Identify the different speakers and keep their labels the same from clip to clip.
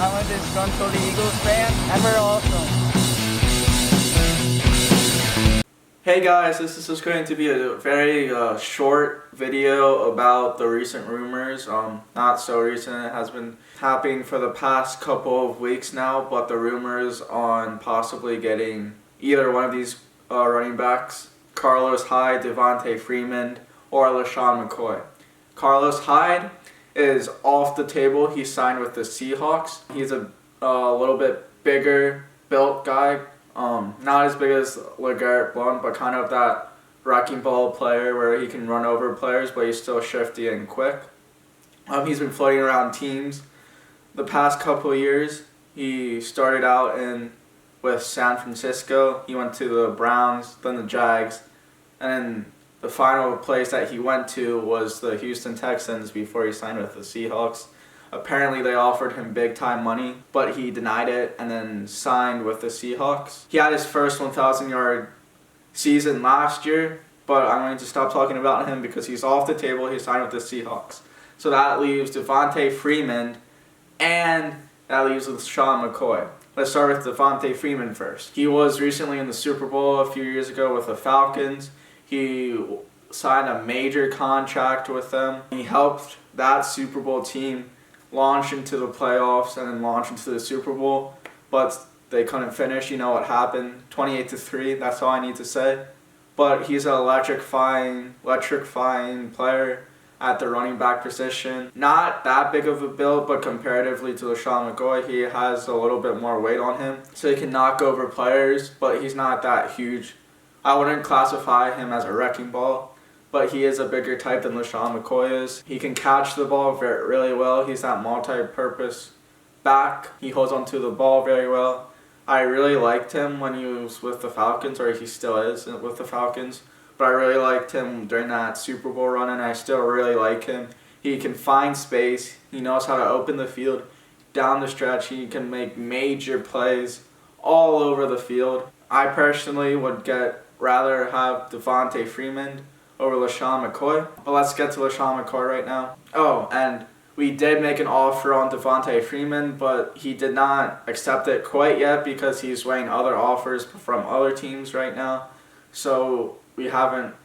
Speaker 1: I'm a disgruntled Eagles fan, and we're awesome.
Speaker 2: Hey guys, this is just going to be a very short video about the recent rumors. Not so recent, it has been happening for the past couple of weeks now, but the rumors on possibly getting either one of these running backs, Carlos Hyde, Devonta Freeman, or LeSean McCoy. Carlos Hyde is off the table. He signed with the Seahawks. He's a little bit bigger built guy. Not as big as LeGarrette Blount, but kind of that wrecking ball player where he can run over players, but he's still shifty and quick. He's been floating around teams the past couple of years. He started out with San Francisco. He went to the Browns, then the Jags, and then the final place that he went to was the Houston Texans before he signed with the Seahawks. Apparently they offered him big time money, but he denied it and then signed with the Seahawks. He had his first 1,000-yard season last year, but I'm going to stop talking about him because he's off the table. He signed with the Seahawks. So that leaves Devonta Freeman and that leaves LeSean McCoy. Let's start with Devonta Freeman first. He was recently in the Super Bowl a few years ago with the Falcons. He signed a major contract with them. He helped that Super Bowl team launch into the playoffs and then launch into the Super Bowl, but they couldn't finish. You know what happened, 28-3, that's all I need to say. But he's an electrifying player at the running back position. Not that big of a build, but comparatively to LeSean McCoy, he has a little bit more weight on him, so he can knock over players, but he's not that huge. I wouldn't classify him as a wrecking ball, but he is a bigger type than LeSean McCoy is. He can catch the ball really well. He's that multi-purpose back. He holds onto the ball very well. I really liked him when he was with the Falcons, or he still is with the Falcons. But I really liked him during that Super Bowl run, and I still really like him. He can find space. He knows how to open the field down the stretch. He can make major plays all over the field. I personally would rather have Devonta Freeman over LeSean McCoy. But let's get to LeSean McCoy right now. Oh, and we did make an offer on Devonta Freeman, but he did not accept it quite yet because he's weighing other offers from other teams right now. So we haven't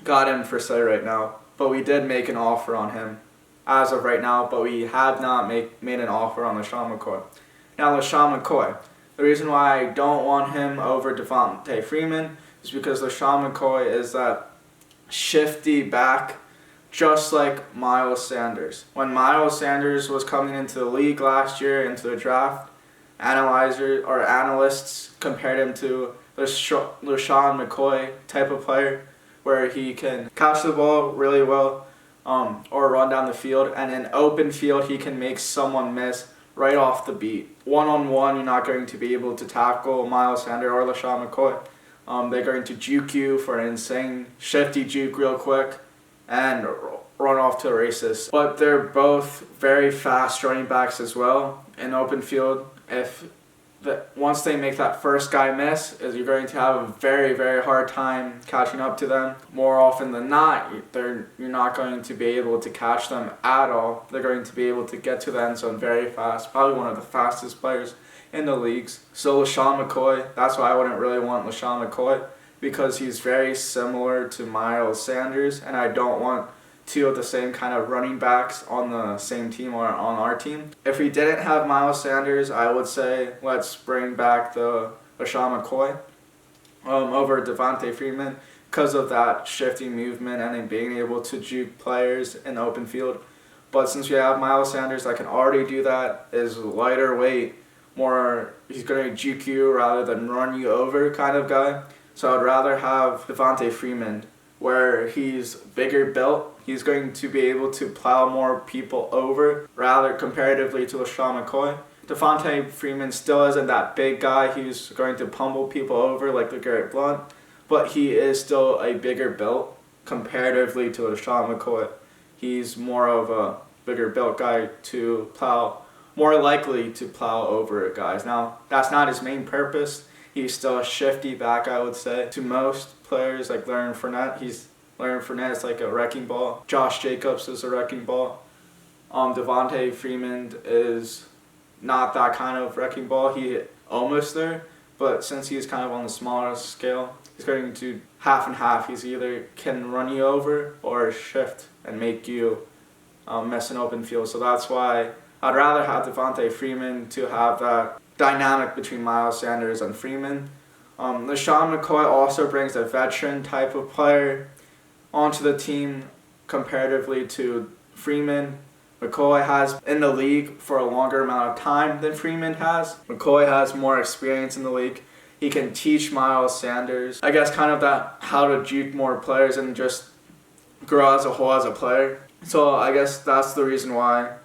Speaker 2: got him for sale right now. But we did make an offer on him as of right now, but we have not made an offer on LeSean McCoy. Now LeSean McCoy, the reason why I don't want him over Devonta Freeman is because LeSean McCoy is that shifty back, just like Miles Sanders. When Miles Sanders was coming into the league last year, into the draft, analysts compared him to LeSean McCoy type of player, where he can catch the ball really well, or run down the field, and in open field he can make someone miss right off the beat. One-on-one, you're not going to be able to tackle Miles Sanders or LeSean McCoy. They're going to juke you for an insane shifty juke real quick and run off to the races. But they're both very fast running backs as well in open field. Once they make that first guy miss, you're going to have a very, very hard time catching up to them. More often than not, you're not going to be able to catch them at all. They're going to be able to get to the end zone very fast. Probably one of the fastest players in the leagues. So LeSean McCoy, that's why I wouldn't really want LeSean McCoy, because he's very similar to Miles Sanders, and I don't want two of the same kind of running backs on the same team or on our team. If we didn't have Miles Sanders, I would say let's bring back the LeSean McCoy over Devonta Freeman because of that shifting movement and then being able to juke players in the open field. But since we have Miles Sanders that can already do that, is lighter weight, he's going to juke you rather than run you over kind of guy. So I'd rather have Devonta Freeman, where he's bigger built. He's going to be able to plow more people over, rather comparatively to LeSean McCoy. Devonta Freeman still isn't that big guy. He's going to pummel people over like LeGarrette Blount, but he is still a bigger built comparatively to LeSean McCoy. He's more of a bigger built guy to plow, more likely to plow over guys. Now, that's not his main purpose. He's still a shifty back, I would say. To most players like Leonard Fournette is like a wrecking ball. Josh Jacobs is a wrecking ball. Devonta Freeman is not that kind of wrecking ball. He almost there, but since he's kind of on the smaller scale, he's going to half and half. He's either can run you over or shift and make you miss an open field. So that's why I'd rather have Devonta Freeman to have that dynamic between Miles Sanders and Freeman. LeSean McCoy also brings a veteran type of player onto the team comparatively to Freeman. McCoy has in the league for a longer amount of time than Freeman has. McCoy has more experience in the league. He can teach Miles Sanders, I guess, kind of that how to juke more players and just grow as a whole as a player. So I guess that's the reason why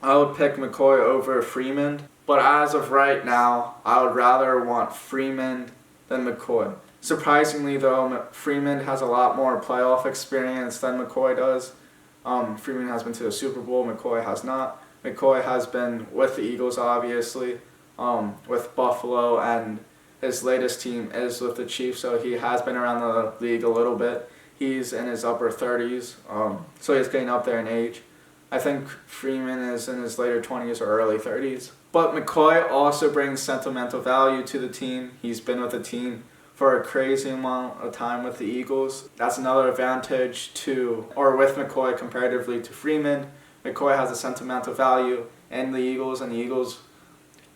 Speaker 2: I would pick McCoy over Freeman. But as of right now, I would rather want Freeman than McCoy. Surprisingly though, Freeman has a lot more playoff experience than McCoy does. Freeman has been to the Super Bowl, McCoy has not. McCoy has been with the Eagles, obviously, with Buffalo, and his latest team is with the Chiefs, so he has been around the league a little bit. He's in his upper 30s, so he's getting up there in age. I think Freeman is in his later 20s or early 30s. But McCoy also brings sentimental value to the team. He's been with the team for a crazy amount of time with the Eagles. That's another advantage with McCoy comparatively to Freeman. McCoy has a sentimental value in the Eagles, and the Eagles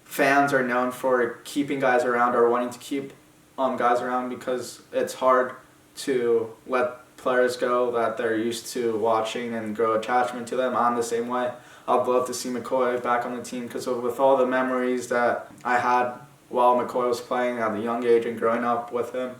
Speaker 2: fans are known for keeping guys around or wanting to keep guys around because it's hard to let players go that they're used to watching and grow attachment to them. I'm the same way. I'd love to see McCoy back on the team because with all the memories that I had while McCoy was playing at a young age and growing up with him,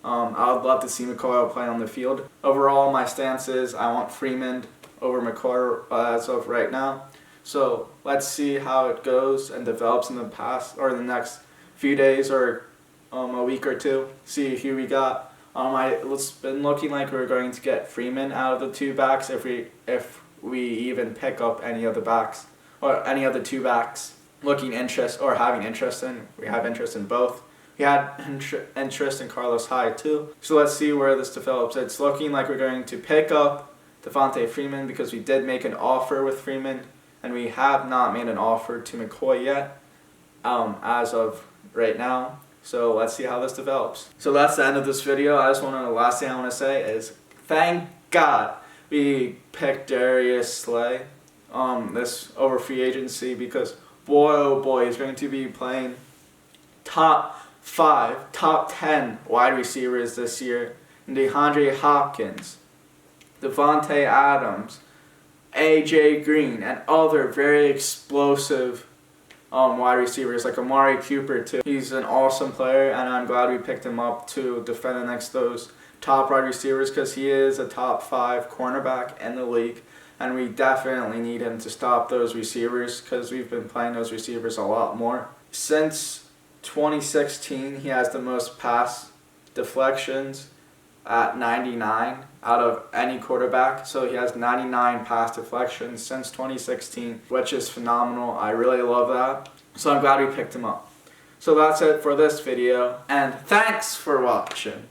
Speaker 2: I would love to see McCoy play on the field. Overall, my stance is I want Freeman over McCoy as of right now. So let's see how it goes and develops in the next few days or a week or two. See who we got. It's been looking like we're going to get Freeman out of the two backs if we even pick up any of the backs or any of the two backs having interest in. We have interest in both. We had interest in Carlos Hyde too. So let's see where this develops. It's looking like we're going to pick up Devonta Freeman because we did make an offer with Freeman, and we have not made an offer to McCoy yet as of right now. So let's see how this develops. So that's the end of this video. The last thing I want to say is thank God we picked Darius Slay this over free agency because boy oh boy, he's going to be playing top 5, top 10 wide receivers this year. And DeAndre Hopkins, Devontae Adams, AJ Green, and other very explosive wide receivers like Amari Cooper too. He's an awesome player, and I'm glad we picked him up to defend against those top wide receivers because he is a top 5 cornerback in the league, and we definitely need him to stop those receivers because we've been playing those receivers a lot more. Since 2016, he has the most pass deflections at 99 out of any quarterback. So he has 99 pass deflections since 2016, which is phenomenal. I really love that. So I'm glad we picked him up. So that's it for this video, and thanks for watching.